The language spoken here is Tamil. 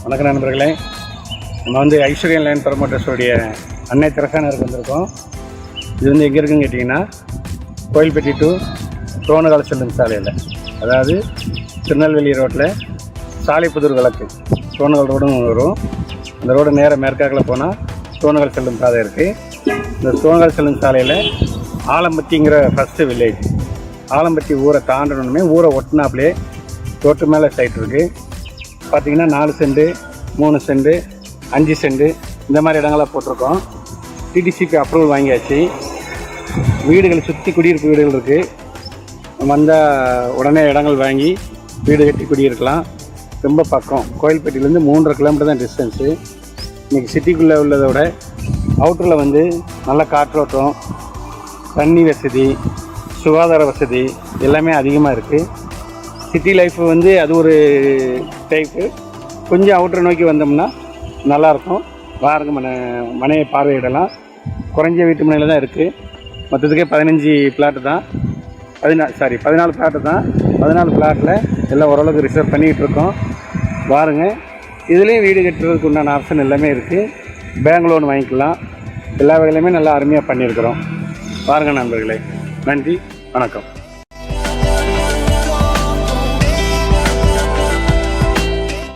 வணக்கம் நண்பர்களே. நம்ம வந்து ஐஸ்வர்யா லேண்ட் ப்ரமோட்டர்ஸோடைய அன்னை தெரசா நகருக்கு வந்திருக்கோம். இது வந்து எங்கே இருக்குன்னு கேட்டிங்கன்னா, கோயில்பட்டி டு சோனகால செல்லும் சாலையில், அதாவது திருநெல்வேலி ரோட்டில் சாலைப்புதூர் விளக்கு சோனகால் ரோடும் வரும். அந்த ரோடு நேராக மேற்காக்கில் போனால் சோனகால் செல்லும் சாலை இருக்குது. இந்த சோனகால் செல்லும் சாலையில் ஆலம்பட்டிங்கிற ஃபஸ்ட்டு வில்லேஜ். ஆலம்பட்டி ஊரை தாண்டணுமே ஊரை ஒட்டினாப்லே ரோட்டு மேலே சைட் இருக்குது. பார்த்திங்கன்னா 4 சென்ட் 3 சென்ட் 5 சென்ட் இந்த மாதிரி இடங்களாக போட்டிருக்கோம். டிடிசிக்கு அப்ரூவல் வாங்கியாச்சு. வீடுகள் சுற்றி குடியிருப்பு வீடுகள் இருக்குது. வந்தால் உடனே இடங்கள் வாங்கி வீடு கட்டி குடியிருக்கலாம். ரொம்ப பக்கம், கோயில்பட்டியிலேருந்து 3.5 கிலோமீட்டர் தான் டிஸ்டன்ஸு. இன்றைக்கி சிட்டிக்குள்ளே உள்ளதை விட அவுட்டரில் வந்து நல்ல காற்றோட்டம், தண்ணி வசதி, சுகாதார வசதி எல்லாமே அதிகமாக இருக்குது. சிட்டி லைஃப் வந்து அது ஒரு டைப்பு. கொஞ்சம் அவுட்டரை நோக்கி வந்தோம்னா நல்லாயிருக்கும். பாருங்க, மனையை பார்வையிடலாம். குறைஞ்ச வீட்டு மனையில் தான் இருக்குது. மொத்தத்துக்கே 15 பிளாட்டு தான், 14 பிளாட்டு தான். 14 பிளாட்டில் எல்லாம் ஓரளவுக்கு ரிசர்வ் பண்ணிகிட்டு இருக்கோம். பாருங்கள், இதுலேயும் வீடு கட்டுறதுக்கு உண்டான ஆப்ஷன் எல்லாமே இருக்குது. பேங்க் லோன் வாங்கிக்கலாம். எல்லா வகையிலுமே நல்லா அருமையாக பண்ணியிருக்கிறோம். பாருங்கள் நண்பர்களே, நன்றி, வணக்கம்.